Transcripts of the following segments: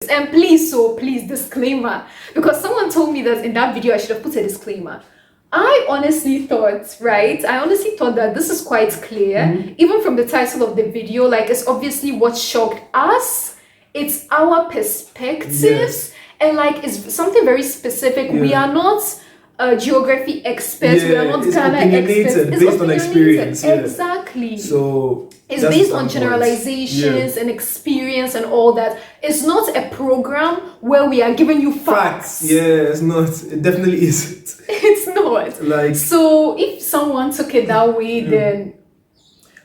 And please, disclaimer, because someone told me that in that video I should have put a disclaimer. I honestly thought that this is quite clear, even from the title of the video. Like, it's obviously what shocked us. It's our perspectives, and like, it's something very specific. We are not geography experts. We are not Ghana experts. It's based on experience. Exactly. So it's based on generalizations and experience and all that. It's not a program where we are giving you facts. Yeah, it's not. It definitely isn't. It's not. Like, so if someone took it that way, then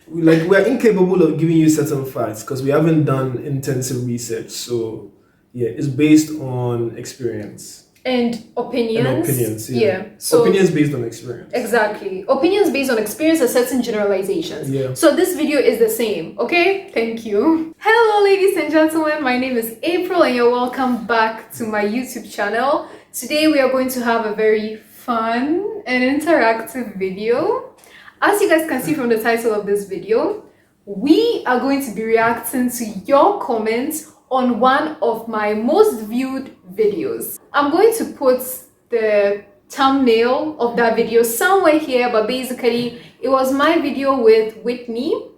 like, we're incapable of giving you certain facts because we haven't done intensive research. So yeah, it's based on experience. And opinions. Yeah. So opinions based on experience. Exactly. Opinions based on experience and certain generalizations. Yeah. So this video is the same. Okay? Thank you. Hello, ladies and gentlemen. My name is April and you're welcome back to my YouTube channel. Today we are going to have a very fun and interactive video. As you guys can see from the title of this video, we are going to be reacting to your comments on one of my most viewed videos. I'm going to put the thumbnail of that video somewhere here, but basically it was my video with Whitney,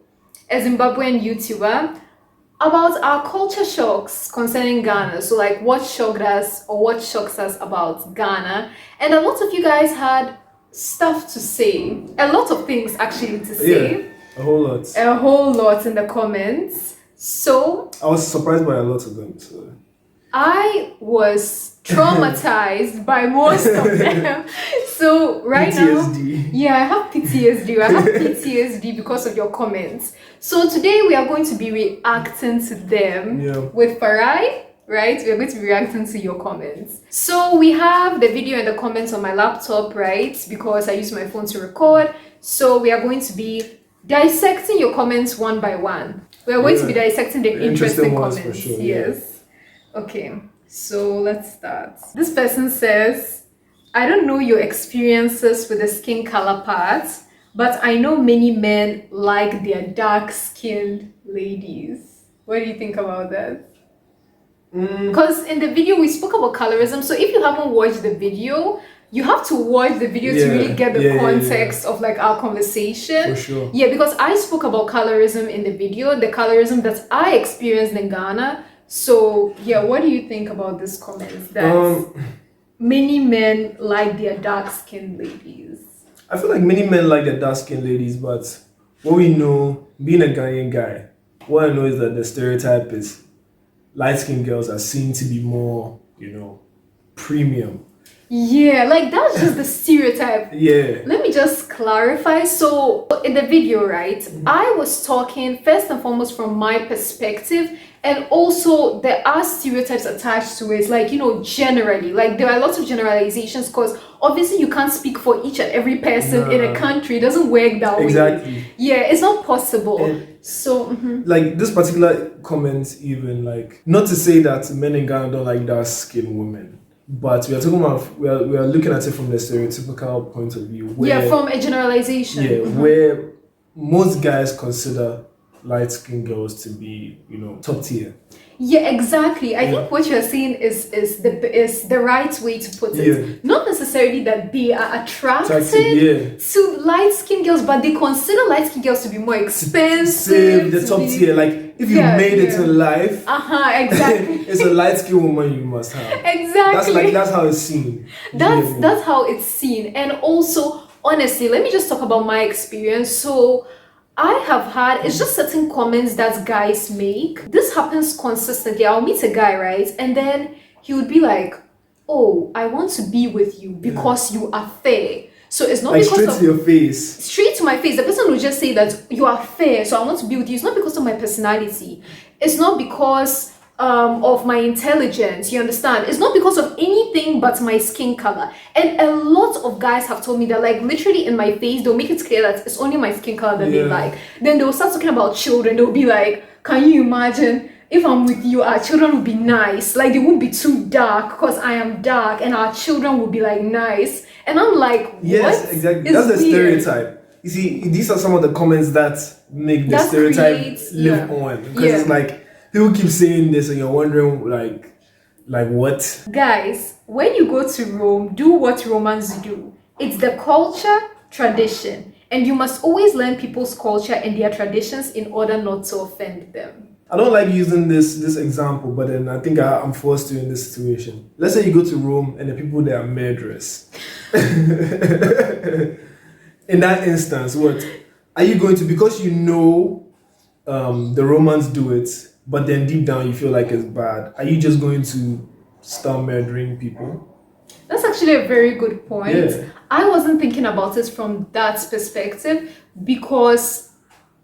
a Zimbabwean YouTuber, about our culture shocks concerning Ghana. So like, what shocked us or what shocks us about Ghana. And a lot of you guys had stuff to say, a lot of things actually to say. Yeah, a whole lot in the comments. So I was surprised by a lot of them. So I was traumatized by most of them. So right PTSD. now, I have PTSD. I have PTSD because of your comments. So today we are going to be reacting to them with Farai. Right? We are going to be reacting to your comments. So we have the video and the comments on my laptop, right? Because I use my phone to record. So we are going to be dissecting your comments one by one. We are going to be dissecting the interesting comments. For sure, yes. Okay, so let's start. This person says, I don't know your experiences with the skin color part, but I know many men like their dark-skinned ladies. What do you think about that? Because in the video we spoke about colorism, so if you haven't watched the video, you have to watch the video to really get the context of like our conversation. For sure. Yeah, because I spoke about colorism in the video, the colorism that I experienced in Ghana. So yeah, what do you think about this comment that many men like their dark-skinned ladies? I feel like many men like their dark-skinned ladies, but what we know, being a Ghanaian guy, what I know is that the stereotype is light-skinned girls are seen to be more, premium. Yeah, like that's just the stereotype. Yeah. Let me just clarify. So in the video, right, I was talking first and foremost from my perspective, and also there are stereotypes attached to it, like, generally, like there are lots of generalizations because obviously you can't speak for each and every person in a country. It doesn't work that way. Yeah, it's not possible. Like this particular comment, even like, not to say that men in Ghana don't like dark-skinned women, but we are talking about, we are looking at it from the stereotypical point of view. Where, from a generalization. Yeah, where most guys consider light-skinned girls to be, top tier. Yeah, exactly. I think what you're saying is the right way to put it. Not necessarily that they are attracted to light-skinned girls, but they consider light-skinned girls to be more expensive. The top tier. Like, if you made it in life, exactly. It's a light-skinned woman you must have. Exactly. That's how it's seen. That's how it's seen. And also, honestly, let me just talk about my experience. So I have had, it's just certain comments that guys make. This happens consistently. I'll meet a guy, right? And then he would be like, oh, I want to be with you because you are fair. So it's not like because straight to your face. Straight to my face. The person will just say that you are fair, so I want to be with you. It's not because of my personality. It's not because of my intelligence, you understand? It's not because of anything but my skin color. And a lot of guys have told me that, like, literally in my face, they'll make it clear that it's only my skin color that they like. Then they'll start talking about children. They'll be like, can you imagine if I'm with you, our children will be nice, like they won't be too dark because I am dark, and our children will be like nice. And I'm like, what? Yes, exactly. That's the stereotype. You see, these are some of the comments that make the stereotype live on, because it's like, People keep saying this, and you're wondering, like what? Guys, when you go to Rome, do what Romans do. It's the culture, tradition, and you must always learn people's culture and their traditions in order not to offend them. I don't like using this example, but then I think I'm forced to in this situation. Let's say you go to Rome and the people there are murderers. In that instance, what are you going to, because you know the Romans do it, but then deep down you feel like it's bad, are you just going to start murdering people? That's actually a very good point. Yeah. I wasn't thinking about it from that perspective, because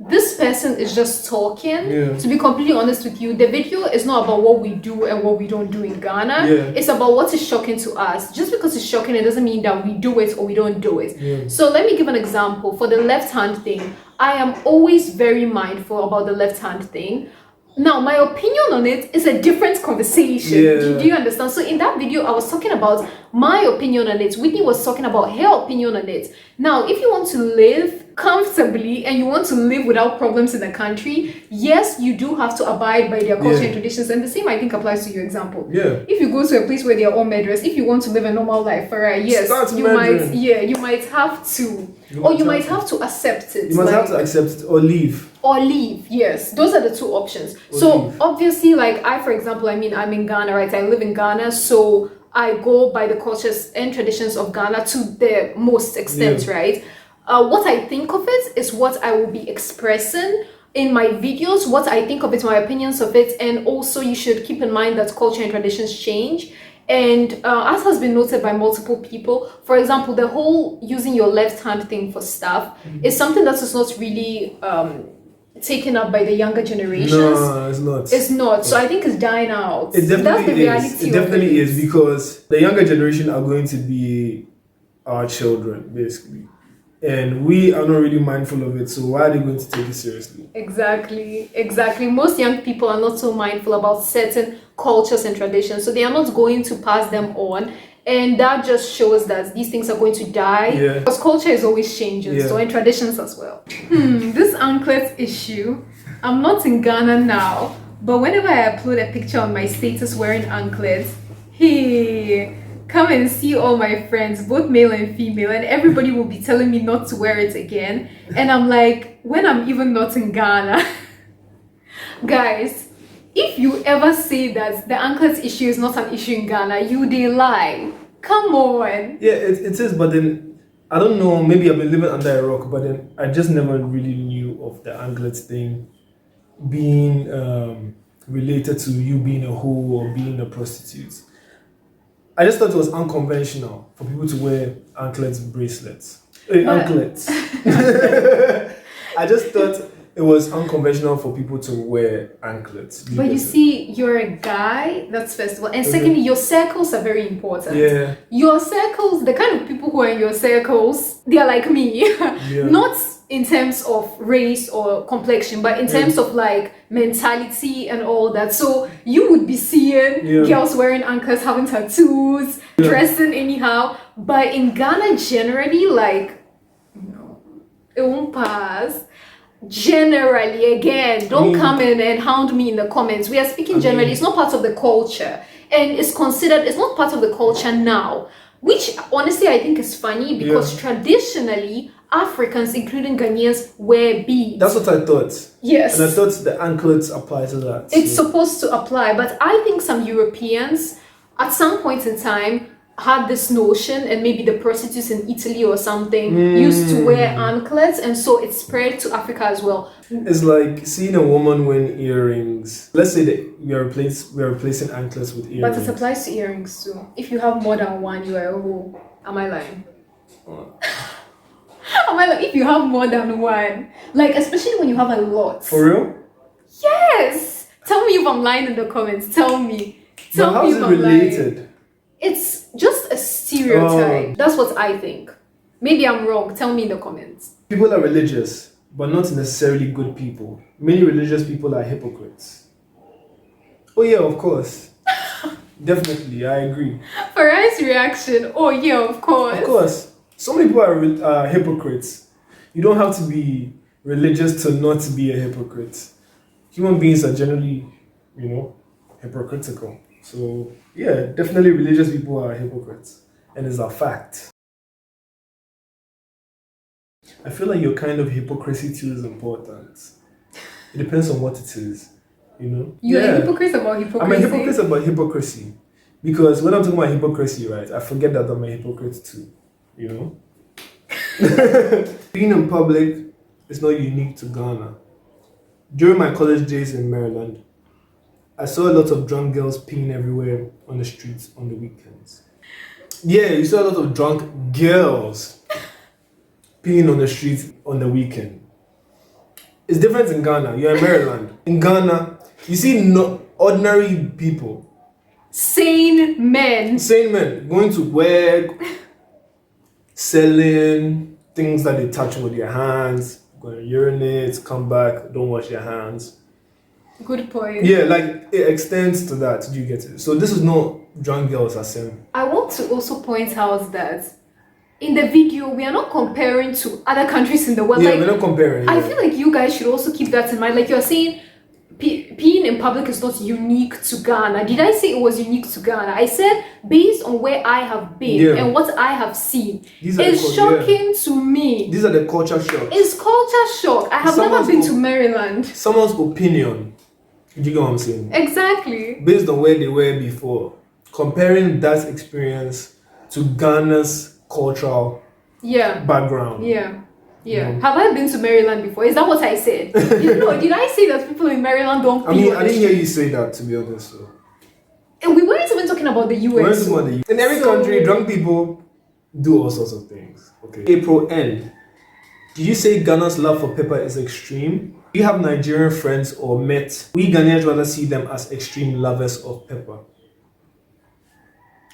this person is just talking. Yeah. To be completely honest with you, the video is not about what we do and what we don't do in Ghana. Yeah. It's about what is shocking to us. Just because it's shocking, it doesn't mean that we do it or we don't do it. Yeah. So let me give an example. For the left hand thing, I am always very mindful about the left hand thing. Now, my opinion on it is a different conversation. Yeah. Do you understand? So in that video, I was talking about my opinion on it. Whitney was talking about her opinion on it. Now, if you want to live comfortably and you want to live without problems in the country, yes, you do have to abide by their culture and traditions. And the same, I think, applies to your example. Yeah. If you go to a place where they are all murderers, if you want to live a normal life, alright, yes, you might have to. You might have to accept it. You must have to accept it or leave. Or leave, yes. Those are the two options. Obviously, like I, for example, I'm in Ghana, right? I live in Ghana, so I go by the cultures and traditions of Ghana to the most extent, right? What I think of it is what I will be expressing in my videos, what I think of it, my opinions of it, and also you should keep in mind that culture and traditions change. And as has been noted by multiple people, for example, the whole using your left hand thing for stuff is something that is not really taken up by the younger generations. No, it's not. It's not. So I think it's dying out. It definitely That's the reality is. It definitely is, because the younger generation are going to be our children, basically. And we are not really mindful of it, so why are they going to take it seriously? Exactly. Most young people are not so mindful about certain cultures and traditions, so they are not going to pass them on. And that just shows that these things are going to die. Yeah. Because culture is always changing, so and traditions as well. This anklet issue, I'm not in Ghana now, but whenever I upload a picture on my status wearing anklets, hey, come and see all my friends, both male and female, and everybody will be telling me not to wear it again. And I'm like, when I'm even not in Ghana? Guys, if you ever say that the anklet issue is not an issue in Ghana, you they lie. Come on. Yeah, it is, but then I don't know, maybe I've been living under a rock, but then I just never really knew of the anklet thing being related to you being a hoe or being a prostitute. I just thought it was unconventional for people to wear anklets bracelets. Anklets. I just thought it was unconventional for people to wear anklets. But you see, you're a guy, that's first of all. And secondly, your circles are very important. Yeah. Your circles, the kind of people who are in your circles, they are like me. Not in terms of race or complexion, but in terms of like mentality and all that. So you would be seeing girls wearing anklets, having tattoos, dressing anyhow. But in Ghana, generally, like, it won't pass. Generally, again, don't come in and hound me in the comments. We are speaking generally. It's not part of the culture, and it's not part of the culture now, which honestly I think is funny, because traditionally Africans, including Ghanaians, wear beads. That's what I thought. Yes. And I thought the anklets apply to that. It's supposed to apply, but I think some Europeans at some point in time had this notion, and maybe the prostitutes in Italy or something used to wear anklets, and so it spread to Africa as well. It's like seeing a woman wearing earrings. Let's say that we are replacing anklets with earrings. But it applies to earrings too. If you have more than one, you are a hoe. Am I lying? Am I like, if you have more than one, like especially when you have a lot. For real? Yes. Tell me if I'm lying in the comments. Tell me. But how is it related? It's just a stereotype. That's what I think. Maybe I'm wrong. Tell me in the comments. People are religious, but not necessarily good people. Many religious people are hypocrites. Oh yeah, of course. Definitely, I agree. Farai's reaction. Oh yeah, of course. Of course. So many people are hypocrites. You don't have to be religious to not be a hypocrite. Human beings are generally hypocritical. So yeah, definitely religious people are hypocrites, and it's a fact. I feel like your kind of hypocrisy too is important. It depends on what it is, You're a hypocrite about hypocrisy. I'm a hypocrite about hypocrisy because when I'm talking about hypocrisy, right, I forget that I'm a hypocrite too. Being in public is not unique to Ghana. During my college days in Maryland, I saw a lot of drunk girls peeing everywhere on the streets on the weekends. Yeah, you saw a lot of drunk girls peeing on the streets on the weekend. It's different in Ghana. You're in Maryland. In Ghana, you see ordinary people. Sane men going to work, selling things that they touch with their hands, going to urinate, come back, don't wash your hands. Good point. Yeah, like it extends to that. Do you get it? So this is not drunk girls as in. I want to also point out that in the video, we are not comparing to other countries in the world. Yeah, we're not comparing. I feel like you guys should also keep that in mind. Like you're saying, peeing in public is not unique to Ghana. Did I say it was unique to Ghana? I said based on where I have been and what I have seen, it's shocking to me. These are the culture shocks. It's culture shock. I have never been to Maryland. Someone's opinion. Do you get what I'm saying? Exactly. Based on where they were before. Comparing that experience to Ghana's cultural background. Yeah. Have I been to Maryland before? Is that what I said? Did I say that people in Maryland don't pee? I didn't hear you say that, to be honest. So. And we weren't even talking about the US. In every country, drunk people do all sorts of things. Okay. April end. Did you say Ghana's love for pepper is extreme? Do you have Nigerian friends or met? We Ghanaians rather see them as extreme lovers of pepper.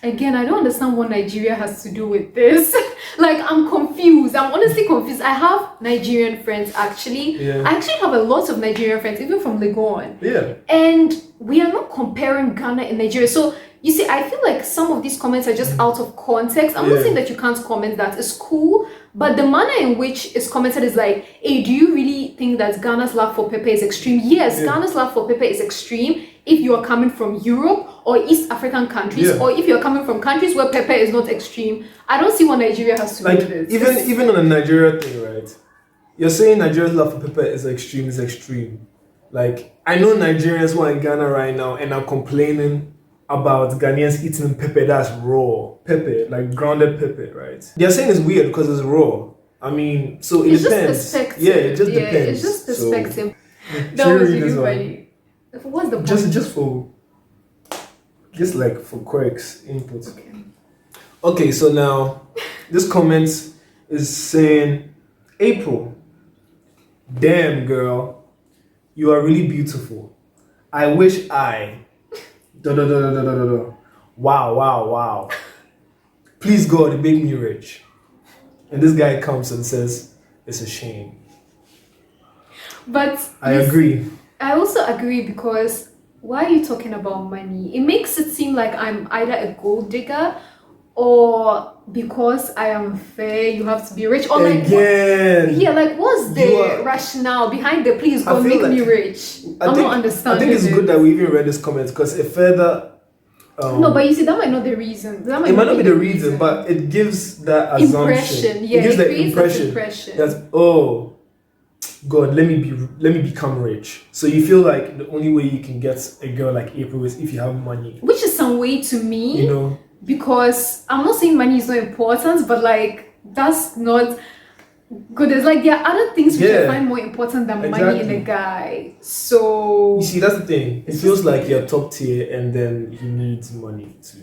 Again, I don't understand what Nigeria has to do with this. Like, I'm confused. I'm honestly confused. I have Nigerian friends, actually. Yeah. I actually have a lot of Nigerian friends, even from Legon. Yeah. And we are not comparing Ghana and Nigeria. So, you see, I feel like some of these comments are just out of context. I'm not saying that you can't comment that. It's cool. But the manner in which it's commented is like, hey, do you really think that Ghana's love for pepper is extreme? Yes, Ghana's love for pepper is extreme if you are coming from Europe or East African countries, or if you're coming from countries where pepper is not extreme. I don't see what Nigeria has to do with this. Even on the Nigeria thing, right? You're saying Nigeria's love for pepper is extreme. Like, I know Nigerians who are in Ghana right now and are complaining about Ghanaians eating pepper that's raw. Pepper, like grounded pepper, right? They're saying it's weird because it's raw. I mean, so it depends. Just perspective. Yeah, it just depends. It's just perspective. So, that was really funny. What's the point? Just like for quirks input. Okay, so now this comment is saying, April, damn girl, you are really beautiful. I wish I Wow. Please God, make me rich. And this guy comes and says, it's a shame. But I agree. I also agree because why are you talking about money? It makes it seem like I'm either a gold digger or because I am fair, you have to be rich. Or like, what's the rationale behind the please God make me rich? I'm not understanding. I think it's good that we even read this comment because it further. No, but you see, that might not be the reason. It might not be the reason, but it gives that assumption. Yeah, it gives the impression that God, let me become rich. So you feel like the only way you can get a girl like April is if you have money. Which is some way to me, because I'm not saying money is not important, but like that's not good. It's like there are other things which I find more important than money in a guy. So you see, that's the thing. It feels like you're top tier, and then he needs money to.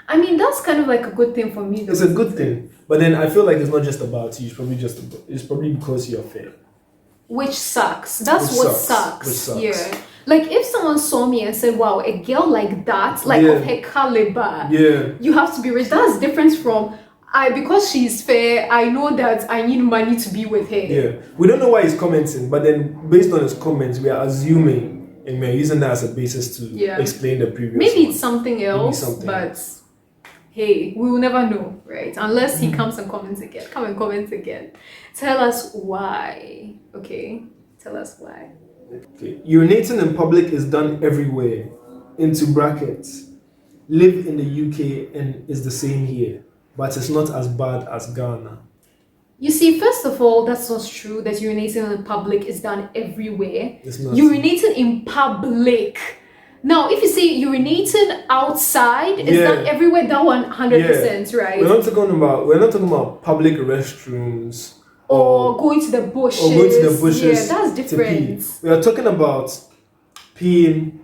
I mean, that's kind of like a good thing for me. It's a good thing, but then I feel like it's not just about you. It's probably because you're fair. Which sucks. That's what sucks. Yeah. Like if someone saw me and said, wow, a girl like that, like of her caliber, you have to be rich. That's different from because she's fair, I know that I need money to be with her. Yeah. We don't know why he's commenting, but then based on his comments, we are assuming and we're using that as a basis to explain the previous Maybe one. It's something else, but hey, we will never know, right? Unless he comes and comments again. Come and comment again. Tell us why. Okay? Tell us why. Okay. Urinating in public is done everywhere. Into brackets. Live in the UK and is the same here, but it's not as bad as Ghana. You see, first of all, that's not true that urinating in public is done everywhere. It's not. Urinating in public. Now, if you say urinating outside is done everywhere, that 100%, right? We're not talking about public restrooms or going to the bushes. Or going to the bushes. Yeah, that's different. We are talking about peeing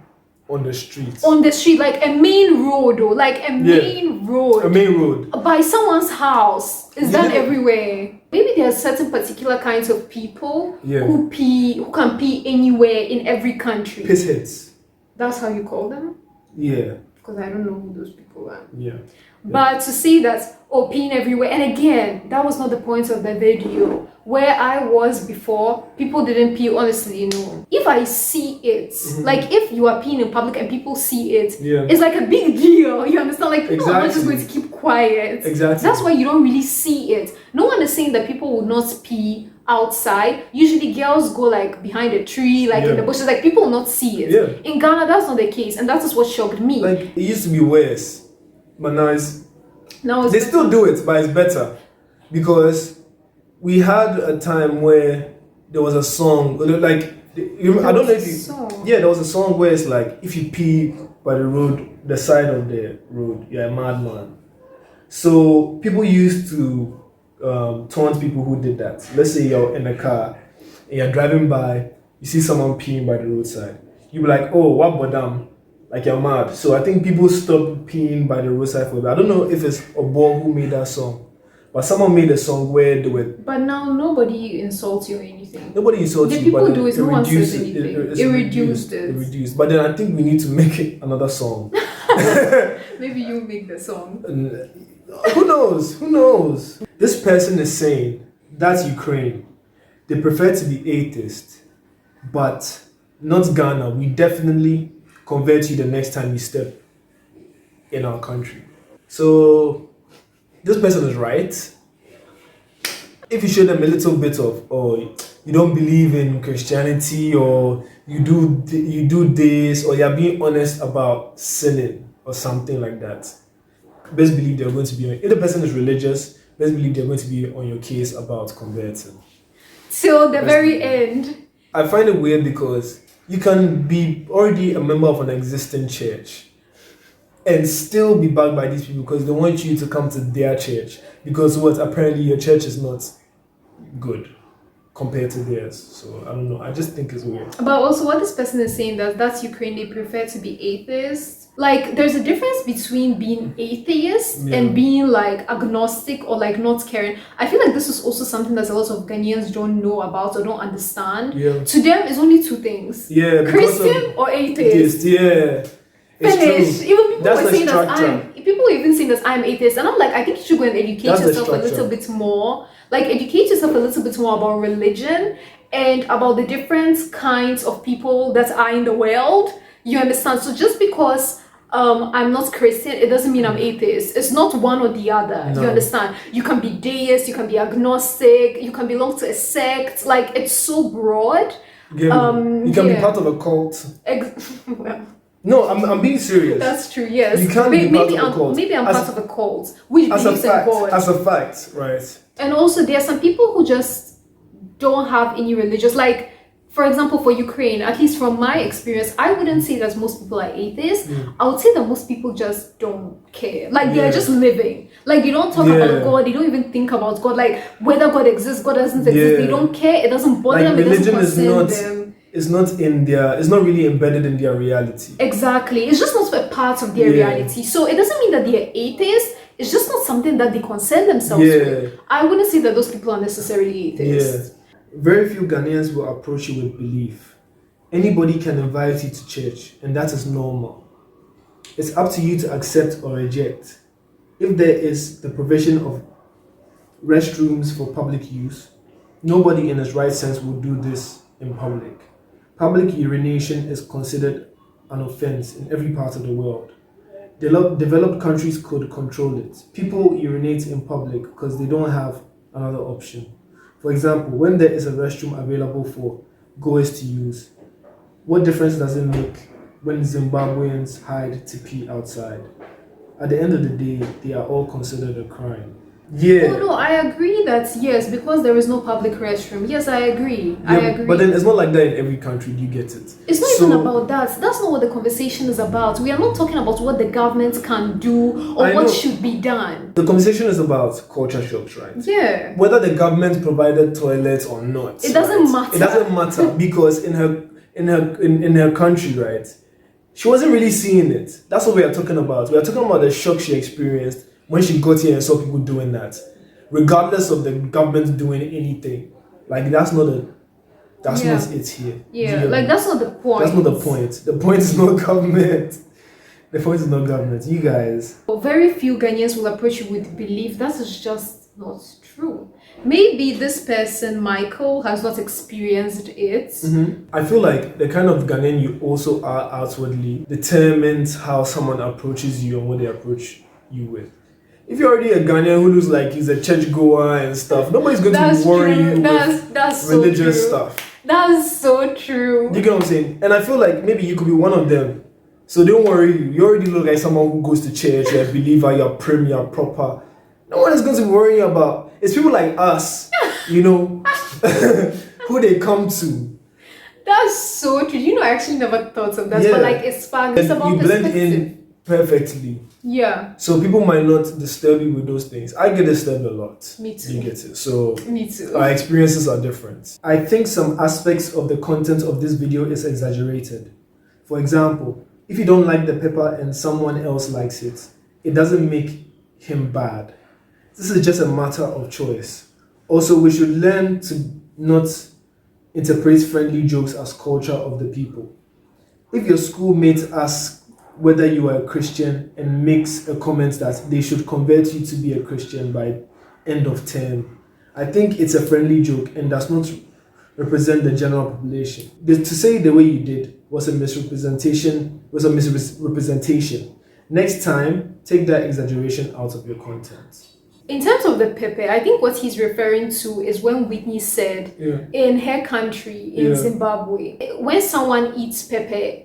on the street. On the street, like a main road, or like a main road. A main road. By someone's house. It's done everywhere. Maybe there are certain particular kinds of people who can pee anywhere in every country. Pissheads. That's how you call them? Yeah. Because I don't know who those people are. Yeah. But to say that, peeing everywhere, and again, that was not the point of the video. Where I was before, people didn't pee, honestly, If I see it, like if you are peeing in public and people see it, it's like a big deal, you understand? Like people are not just going to keep quiet. Exactly. That's why you don't really see it. No one is saying that people will not pee outside. Usually girls go like behind a tree, like in the bushes, like people will not see it. Yeah. In Ghana, that's not the case, and that is what shocked me. Like it used to be worse, but now it's they better. Still do it, but it's better. Because we had a time where there was a song, like I don't know if you there was a song where it's like if you pee by the road, the side of the road, you're a madman. So people used to taunt people who did that. Let's say you're in a car and you're driving by, you see someone peeing by the roadside. You be like, oh, what bodam? Like you're mad. So I think people stopped peeing by the roadside for that. I don't know if it's a boy who made that song, but someone made a song where they were. But now nobody insults you or anything. Nobody insults you. The people do it. No one says anything. It reduced it. It reduced. But then I think we need to make it another song. Maybe you make the song. Who knows? Who knows? This person is saying that's Ukraine. They prefer to be atheist, but not Ghana. We definitely convert you the next time you step in our country. So this person is right. If you show them a little bit of, you don't believe in Christianity, or you do this, or you're being honest about sinning or something like that, best believe they're going to be. If the person is religious, best believe they're going to be on your case about converting. Till the very end. I find it weird because you can be already a member of an existing church and still be backed by these people because they want you to come to their church because apparently your church is not good compared to theirs. So I don't know. I just think it's weird. But also what this person is saying that's Ukraine, they prefer to be atheists. Like there's a difference between being atheist and being like agnostic or like not caring. I feel like this is also something that a lot of Ghanaians don't know about or don't understand. Yeah. To them it's only two things. Yeah. Christian or atheist. Yeah. Finish. Even people were even saying that I'm atheist, and I'm like, I think you should go and educate yourself a little bit more. Like educate yourself a little bit more about religion and about the different kinds of people that are in the world. You understand? So just because I'm not Christian, it doesn't mean I'm atheist. It's not one or the other. No. You understand? You can be deist, you can be agnostic, you can belong to a sect. Like it's so broad. You can be part of a cult. Well. No, I'm being serious. That's true, yes. You can't be part of a cult. Maybe I'm part of a cult, which believes in God. As a fact, right. And also, there are some people who just don't have any religious, like, for example, for Ukraine, at least from my experience, I wouldn't say that most people are atheists. I would say that most people just don't care. Like, they're just living. Like, they don't talk about God. They don't even think about God. Like, whether God exists, God doesn't exist. They don't care. It doesn't bother them. It doesn't concern them. It's not really embedded in their reality. Exactly. It's just not a part of their reality. So it doesn't mean that they're atheists. It's just not something that they concern themselves with. I wouldn't say that those people are necessarily atheists. Very few Ghanaians will approach you with belief. Anybody can invite you to church, and that is normal. It's up to you to accept or reject. If there is the provision of restrooms for public use, nobody in his right sense will do this in public. Public urination is considered an offense in every part of the world. Developed countries could control it. People urinate in public because they don't have another option. For example, when there is a restroom available for goers to use, what difference does it make when Zimbabweans hide to pee outside? At the end of the day, they are all considered a crime. Yeah. Oh no, I agree that yes, because there is no public restroom. Yes, I agree. Yeah, I agree. But then it's not like that in every country. Do you get it? It's not even about that. That's not what the conversation is about. We are not talking about what the government can do or what should be done. The conversation is about culture shocks, right? Yeah. Whether the government provided toilets or not. It doesn't matter. It doesn't matter because in her country, right? She wasn't really seeing it. That's what we are talking about. We are talking about the shock she experienced when she got here and saw people doing that, regardless of the government doing anything. Like that's not it here. Yeah, like that's not the point. That's not the point. The point is not government. The point is not government. You guys. Very few Ghanaians will approach you with belief. That is just not true. Maybe this person, Michael, has not experienced it. I feel like the kind of Ghanaian you also are outwardly determines how someone approaches you and what they approach you with. If you're already a Ghanaian who looks like he's a church goer and stuff, nobody's going to worry you with religious stuff. That's so true. You get what I'm saying? And I feel like maybe you could be one of them. So don't worry, you already look like someone who goes to church, you're a believer, you're prim, you're proper. No one is going to be worrying about. It's people like us, you know, who they come to. That's so true. You know, I actually never thought of that, but like it's fun. It's about you blend in perfectly. Yeah. So people might not disturb you with those things. I get disturbed a lot. Me too. You get it. So me too. Our experiences are different. I think some aspects of the content of this video is exaggerated. For example, if you don't like the pepper and someone else likes it, it doesn't make him bad. This is just a matter of choice. Also, we should learn to not interpret friendly jokes as culture of the people. If your schoolmate asks whether you are a Christian and makes a comment that they should convert you to be a Christian by end of term, I think it's a friendly joke and does not represent the general population. To say the way you did was a misrepresentation. Next time, take that exaggeration out of your content. In terms of the pepe, I think what he's referring to is when Whitney said in her country, in Zimbabwe, when someone eats pepe,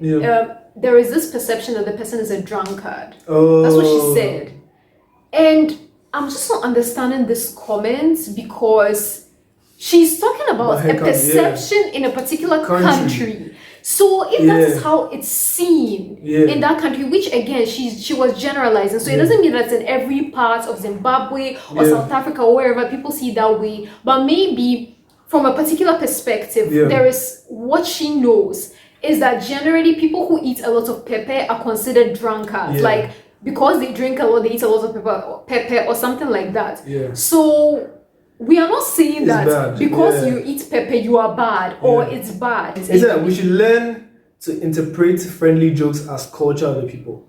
there is this perception that the person is a drunkard. Oh. That's what she said. And I'm just not understanding this comment because she's talking about a perception in a particular country. So if that is how it's seen in that country, which again she was generalizing, so it doesn't mean that in every part of Zimbabwe or South Africa or wherever people see it that way, but maybe from a particular perspective, there is what she knows is that generally people who eat a lot of pepper are considered drunkards, like because they drink a lot, they eat a lot of pepper or something like that. So we are not saying that because you eat pepper, you are bad or it's bad. Is that we should learn to interpret friendly jokes as culture of the people.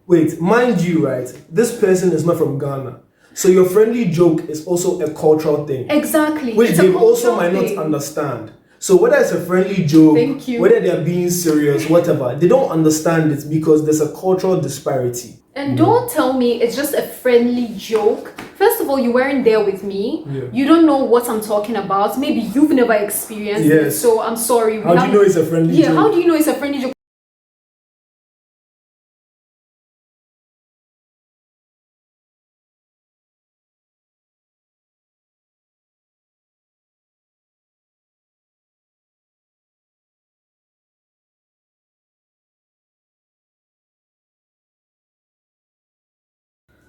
Wait, mind you, right? This person is not from Ghana. So your friendly joke is also a cultural thing. Exactly. Which they also might not understand. So whether it's a friendly joke, whether they're being serious, whatever, they don't understand it because there's a cultural disparity. And don't tell me it's just a friendly joke. First of all, you weren't there with me. You don't know what I'm talking about. Maybe you've never experienced it. So I'm sorry. How do you know it's a friendly joke? How do you know it's a friendly joke?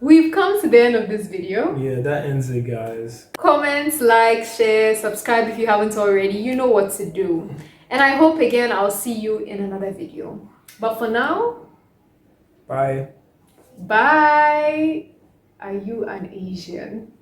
We've come to the end of this video. Yeah, that ends it, guys. Comment, like, share, subscribe if you haven't already. You know what to do. And I hope again I'll see you in another video. But for now, bye. Bye. Are you an Asian?